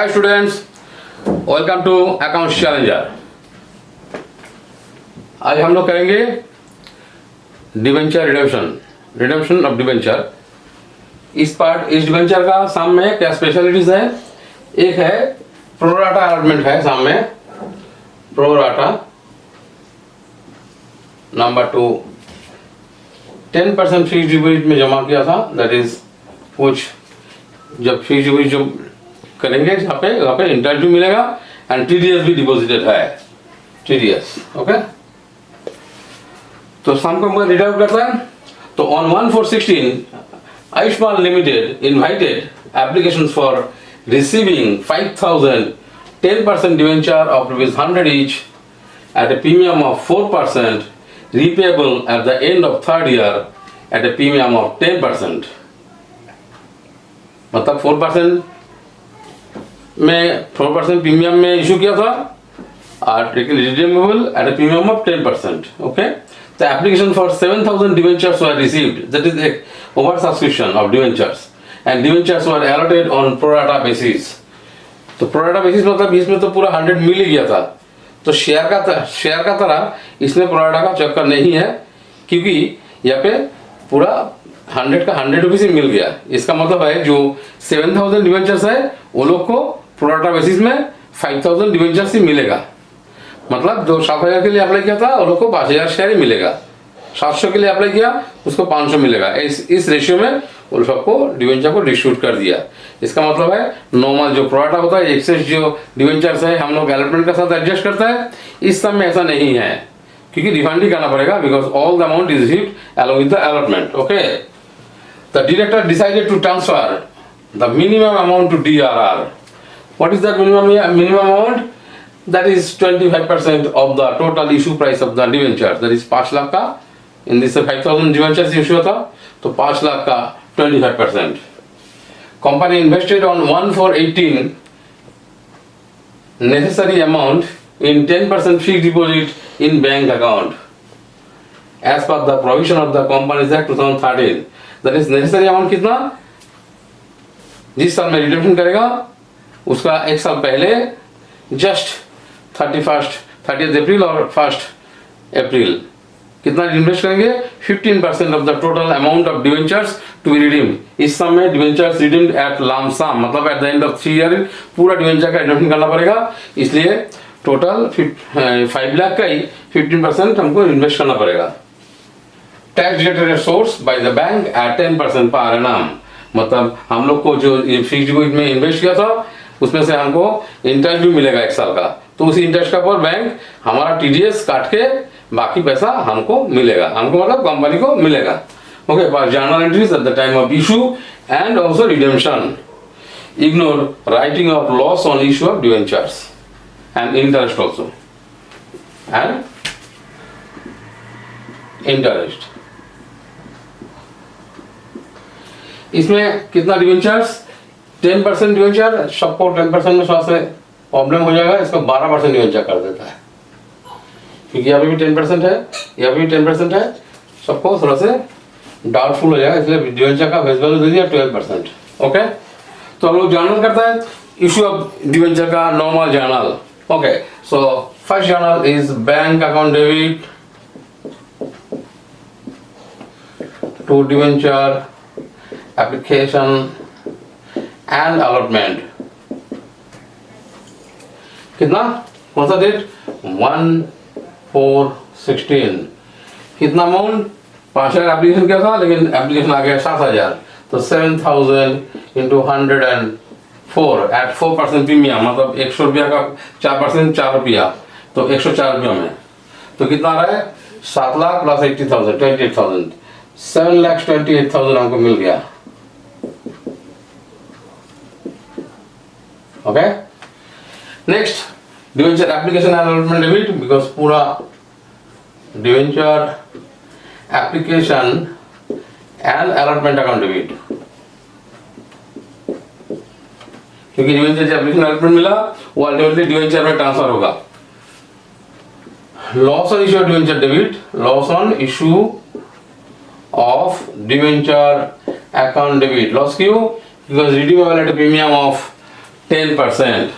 Hi students, welcome to accounts challenger. आज हम लोग करेंगे डिवेंचर रिडेम्पशन ऑफ डिवेंचर। इस डिवेंचर का साम में क्या स्पेशलिटीज है? एक है प्रोराटा अलॉटमेंट है साम में, प्रोराटा। नंबर 2 10% फिक्स्ड डिपॉजिट में जमा किया था, दैट इज कुछ जब फिक्स्ड डिपॉजिट जो करेंगे वहाँ पे इंटरेस्ट भी मिलेगा एंड टीडीएस भी डिपॉजिटेड है, टीडीएस। ओके, तो शाम को हम रीड आउट करता है। तो on 1/4/16 Ayushman limited invited applications for receiving 5,000 10% debenture of ₹100 each at a premium of 4%, repayable at the end of third year at a premium of 10%। मतलब 4% प्रीमियम में इशू किया था और redeemable at a premium of 10%। Okay, the application for 7,000 debentures were received, that is a over subscription of debentures, and debentures were allotted on pro rata basis। तो pro rata basis मतलब इसमें तो पूरा 100 मिल ही गया था, तो शेयर का तरह इसमें pro rata का चक्कर नहीं है, क्योंकि यहाँ पे पूरा 100 का 100 रुपीज ही मिल गया। इसका मतलब है जो 7,000 डिवेंचर्स है वो लोग को pro rata बेसिस में 5,000 डिवेंचर्स ही मिलेगा। मतलब जो 7,000 के लिए अप्लाई किया था वो लोग को 5,000 शेयर ही मिलेगा, 700 के लिए अप्लाई किया उसको 500 मिलेगा। इस रेशियो में वो सबको डिवेंचर को डिस्ट्रीब्यूट कर दिया। इसका मतलब है नॉर्मल जो प्रोराटा होता है, एक्सेस जो डिवेंचर्स है हम लोग अलॉटमेंट के साथ एडजस्ट करता है। इस सब में ऐसा नहीं है, क्योंकि रिफंड ही करना पड़ेगा, because all the amount is received along with the allotment. Okay, the director decided to transfer the minimum amount to DRR। What is that minimum amount? That is 25% of the total issue price of the debentures, that is 5 lakh का। In this 5,000 debentures issue था तो 5 लाख का 25%। Company invested on 1/4/18 necessary amount in 10% fixed deposit in bank account as per the provision of the Companies Act 2013। that is necessary amount कितना? जिस साल में redemption करेगा उसका एक साल पहले जस्ट 30th अप्रैल और 1st अप्रैल कितना इन्वेस्ट करेंगे? 15% of the total amount of debentures to be redeemed. इस समय डिवेंचर्स रिडीम्ड एट लामसाम, मतलब at the end of 3 year पूरा डिवेंचर का रिडीम्शन करना पड़ेगा। इसलिए टोटल 5 लाख का ही 15% हमको इन्वेस्ट करना पड़ेगा। Tax deducted source by the bank at 10% per annum. मतलब हम लोग को जो फिक्स्ड डिपॉजिट में इन्वेस्ट किया था उसमें से हमको इंटरेस्ट भी मिलेगा 1 साल का, तो उसी इंटरेस्ट का पर बैंक हमारा टीडीएस काट के बाकी पैसा हमको मिलेगा, हमको मतलब कंपनी को मिलेगा। ओके, पर journal entries at the time of issue and also redemption. Ignore writing of loss on issue of debentures and interest also and interest. इसमें कितना डिवेंचर्स? 10% डिवेंचर, सबको 10% में थोड़ा सा प्रॉब्लम हो जाएगा, इसको 12% डिवेंचर कर देता है, क्योंकि यहाँ पे भी 10% है, यहाँ पे भी 10% है, सबको थोड़ा से डाउटफुल हो जाएगा, इसलिए डिवेंचर का फेस वैल्यू दे दिया 12%। ओके, तो हम लोग जर्नल करता है इशू ऑफ डिवेंचर का normal journal. Okay, so first journal is bank account debit to debenture application and allotment. कितना? कौन सा डेट? 1/4/16। कितना अमाउंट? 5,000 एप्लीकेशन किया था, लेकिन एप्लीकेशन आ गया 7,000, तो 7,000 इंटू 104 एट 4% प्रीमियम, मतलब 100 रुपया का 4% 4 रुपया, तो 104 रुपया में तो कितना आ रहा है? 7 लाख प्लस 80,000 28,000, 7,28,000 हमको मिल गया। Okay, next debenture application and allotment debit, because पूरा debenture application and allotment account debit, क्योंकि डिवेंचर जो एप्लीकेशन अलॉटमेंट मिला वो अल्टीमेटली डिवेंचर में ट्रांसफर होगा। Loss on issue of debenture debit, loss on issue of debenture account debit, loss क्यों? Because redeemable at a premium of 10%,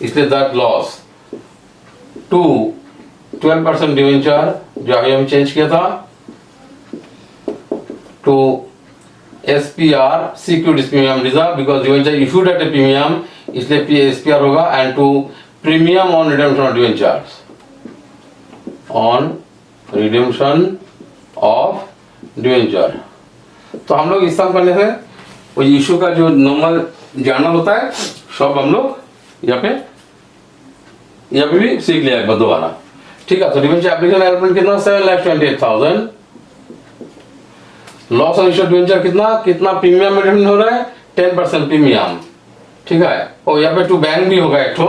इसलिए that loss to 12% debenture जो अभी हम चेंज किया था to SPR securities premium reserve because debenture issued at a premium, इसलिए SPR होगा, and to premium on redemption of debentures, on redemption of debenture. तो हम लोग इस काम करने से वो इशू का जो नॉर्मल जर्नल होता है सब हम लोग यहाँ पे भी सीख लिया है दोबारा। ठीक है, तो डिवेंचर एप्लीकेशन एलिमेंट कितना 7,28,000, लॉस ऑन इश्यूड डिवेंचर कितना प्रीमियम में हो रहा है 10% प्रीमियम। ठीक है, और यहाँ पे टू बैंक भी होगा एक ठो,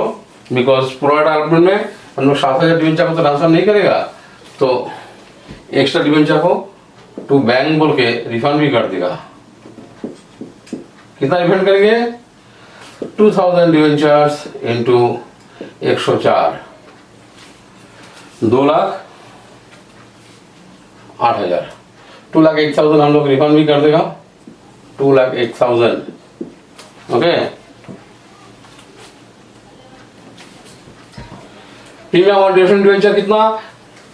बिकॉज प्रोवाइड एलिमेंट में हम लोग 7,000 डिवेंचर को तो ट्रांसफर नहीं करेगा, तो एक्स्ट्रा डिवेंचर को टू बैंक बोल के रिफंड भी कर देगा। कितना रिफंड करेंगे 2,000 डिवेंचर्स इंटू 104, 2,08,000, 2,08,000 हम लोग रिफंड भी कर देगा, 2,08,000। Okay, premium on redemption debenture कितना,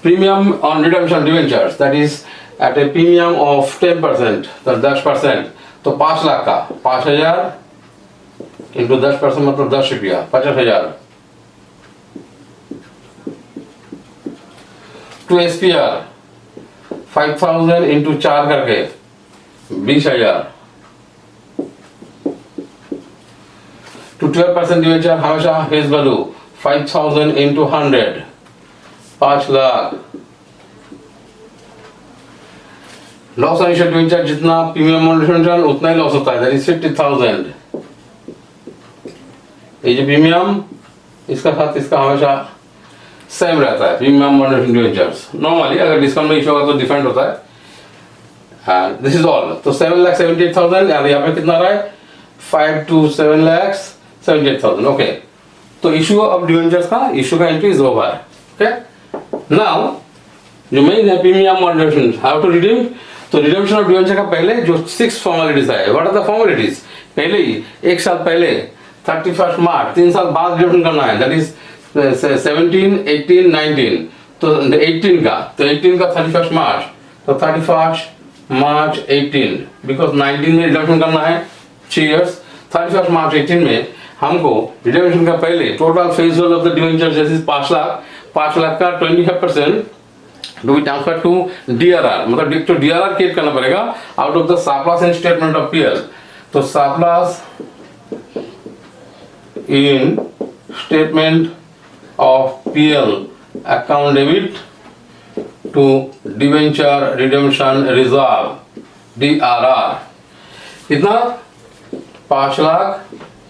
premium on redemption debentures that is at a premium of 10%, तो 10%, तो 5 लाख का 5,000 इंटू 10% मतलब 10 रुपया 50,000, टू SPR 5,000 इंटू 4 करके 20,000, टू 12% डिवेंचर हमेशा face value 5,000 into 100 5 lakh, loss on issued debenture जितना प्रीमियम ऑन रिडेम्पशन उतना ही लॉस होता है, दैट इज 50,000। ये जो प्रीमियम इसका साथ इसका हमेशा सेम रहता है, प्रीमियम ऑन डिवेंचर्स नॉर्मली, अगर डिस्काउंट में इशू होगा तो डिफरेंट होता है। दिस इज ऑल, तो 7,78,000, और यहाँ पे कितना रहा है 5 to 7,78,000। ओके, तो इशू ऑफ डिवेंचर्स का इशू का entry is over. Okay, now जो मेन है premium on redemption, how to redeem. तो रिडेम्पशन ऑफ डिवेंचर का पहले जो 6 फॉर्मेलिटीज है, व्हाट आर द फॉर्मेलिटीज, पहले ही 1 साल पहले 31 मार्च 3 साल बाद रिडेम्पशन करना है, दैट इज 17, 18, 19, तो 18 का 31 मार्च, तो 31 मार्च 18, बिकॉज 19 में रिडेम्पशन करना है 6 years, 31 मार्च 18 में हमको रिडेम्पशन का पहले total face value of the debenture जैसे 5 लाख का 25% to be transfer to DRR, मतलब एक तो DRR क्रिएट करना पड़ेगा out of the surplus in statement of PL। तो surplus in statement of PL account debit to debenture redemption reserve DRR, कितना 5 lakh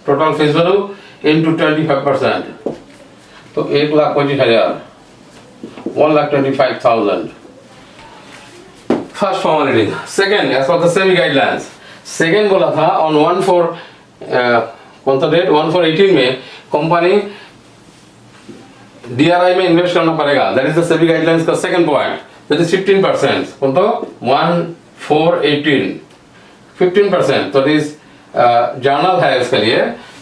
total face value into 25%, तो 1,25,000, 1,25,000। First formality. Second, as per the SEBI guidelines, second बोला था on 1/4 कौन सा date 1/4/18 में company DRI में invest करना पड़ेगा, that is the SEBI guidelines का सेकंड पॉइंट, दैट इज 15%, कौन तो 1/4/18 15%, तो इज जर्नल है इसके लिए,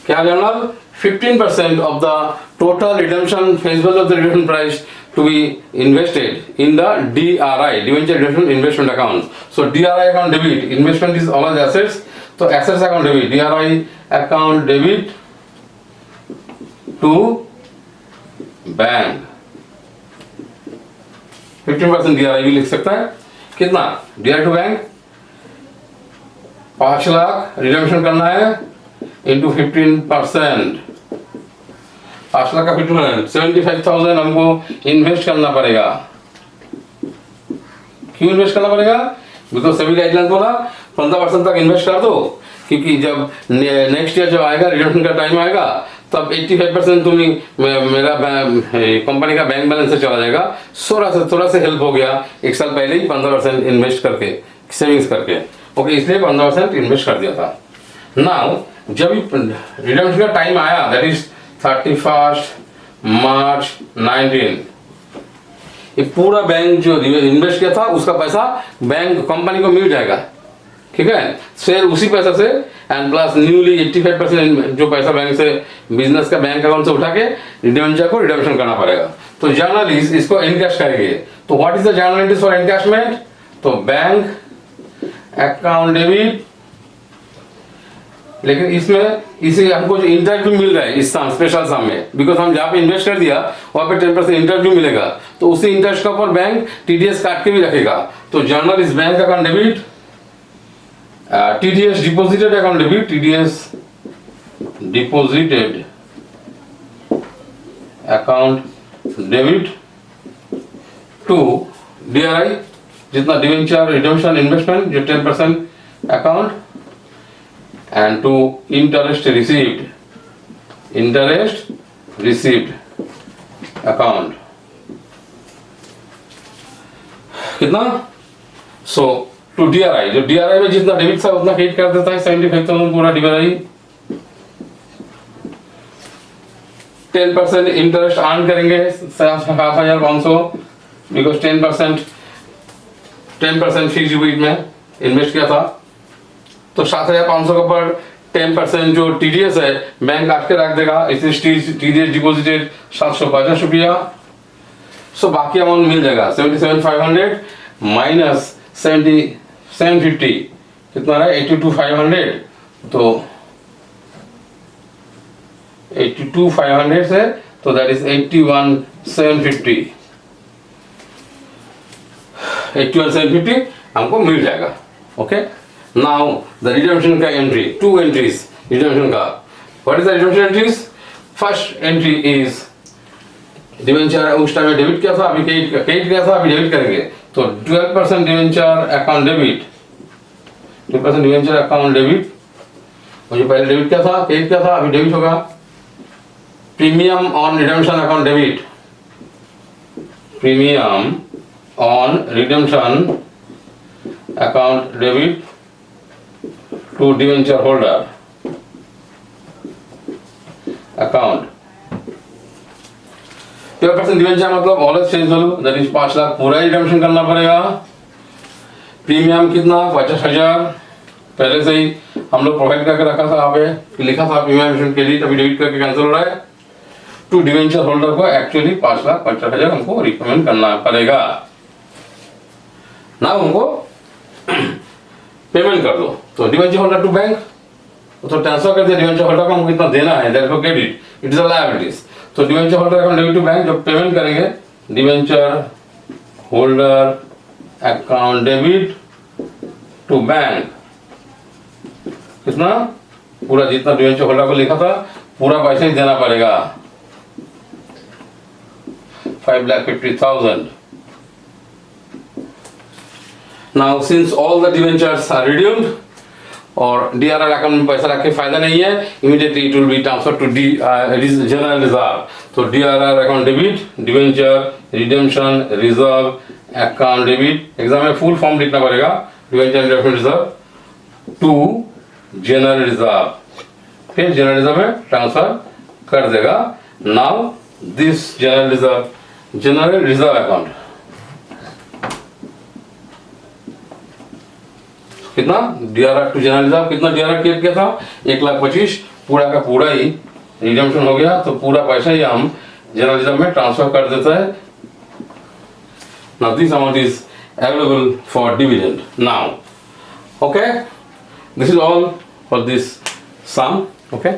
क्या journal 15% of the total redemption face value of the redemption price to be invested in the DRI, debenture redemption investment account. So DRI account debit, investment is always assets, so assets account debit, DRI account debit to bank, 15% DRI भी लिख सकता है, कितना DRI to bank 5 lakh redemption करना है into 15%, 5 lakh का 15%, 75,000 हमको invest करना पड़ेगा। क्यों इन्वेस्ट करना पड़ेगा, बिकॉज सभी गाइडलाइन बोला 15% तक इन्वेस्ट कर दो, क्योंकि जब नेक्स्ट ईयर जब आएगा रिडम्पशन का टाइम आएगा तब 85% तुम्हें मेरा कंपनी का बैंक बैलेंस से चला जाएगा, थोड़ा सा हेल्प हो गया, 1 साल पहले ही 15% इन्वेस्ट करके सेविंग्स करके, ओके, इसलिए 15% इन्वेस्ट कर दिया था। नाउ जब रिडम्पशन का टाइम आया, दैट इज 31 मार्च 19, ये पूरा बैंक जो इन्वेस्ट किया था उसका पैसा बैंक कंपनी को मिल जाएगा, ठीक है, फिर उसी पैसा से एंड प्लस न्यूली 85% जो पैसा बैंक से बिजनेस का बैंक अकाउंट से उठा के डिवेंचर को रिडम्पशन करना पड़ेगा। तो जर्नल इसको एनकैश करेंगे। तो what is the journal entries for encashment? तो बैंक अकाउंट डेबिट, लेकिन इसमें इसे हमको जो इंटरेस्ट भी मिल रहा है इस स्पेशल सम में, बिकॉज हम जहाँ पे इन्वेस्ट कर दिया वहाँ पे 10% इंटरेस्ट भी मिलेगा, तो उसी इंटरेस्ट के ऊपर बैंक टीडीएस काट के भी रखेगा। तो journal is bank account debit, TDS deposited account debit, TDS deposited account debit to DRI, जितना डिवेंचर रिडम्पशन इन्वेस्टमेंट जो 10% account, and to interest received account कितना? सो टू DRI, जो DRI में जितना डेबिट था उतना क्रेडिट कर देता है 75,000 पूरा DRI। 10% इंटरेस्ट अर्न करेंगे 7,500 बिकॉज 10% फिक्स डिपॉजिट में इन्वेस्ट किया था। तो 7,500 के ऊपर 10% जो टीडीएस है बैंक काट के रख देगा, इसलिए टीडीएस डिपॉजिटेड 750 रुपया। सो बाकी अमाउंट मिल जाएगा 77,500 माइनस 750 कितना रहा? 82,500। तो 82,500 से तो दैट इज 81,750, 81,750 हमको मिल जाएगा। ओके, नाउ द रिडम्पशन का एंट्री, 2 एंट्रीज रिडम्पशन का। What is the redemption entries? First entry is debenture उस टाइम में डेबिट किया था, अभी क्रेडिट किया था, अभी डेबिट करेंगे। तो 12% debenture account debit, 12% debenture account debit, मुझे पहले डेबिट किया था, क्रेडिट किया था, अभी डेबिट होगा। Premium on redemption account debit, premium on redemption account debit to debenture holder account। 12% debenture मतलब always change value, that is 5 lakh पूरा रिडम्पशन करना पड़ेगा। प्रीमियम कितना? 50,000 पहले से ही हम लोग प्रोवाइड करके रखा था, यहाँ पे लिखा था प्रीमियम क्रेडिट, अभी डेबिट करके कैंसिल हो रहा है। टू डिवेंचर होल्डर को एक्चुअली 5,50,000 हमको रिकमेंड करना पड़ेगा ना, हमको पेमेंट कर दो। तो डिवेंचर होल्डर टू बैंक, तो ट्रांसफर कर दिया डिवेंचर होल्डर को, हमको कितना देना है, that is credit, it is a liabilities. तो debenture holder account debit to bank, जब पेमेंट करेंगे debenture holder account debit to bank, कितना? पूरा जितना डिवेंचर होल्डर को लिखा था पूरा पैसा ही देना पड़ेगा, 5,50,000। Now since all the debentures are redeemed और DRR अकाउंट में पैसा रख के फायदा नहीं है, immediately it will be transferred to general reserve। तो DRR account debit, debenture redemption reserve account debit, exam में फुल फॉर्म लिखना पड़ेगा, debenture redemption reserve to general reserve, फिर जनरल रिजर्व में ट्रांसफर कर देगा। Now this general reserve account कितना? DRR to general reserve, कितना DRR क्रिएट किया था? 1,25,000, पूरा का पूरा ही रिडम्पशन हो गया, तो पूरा पैसा ही हम जनरल रिजर्व में ट्रांसफर कर देता है। Now this amount is available for dividend now. Okay, this is all for this sum. Okay.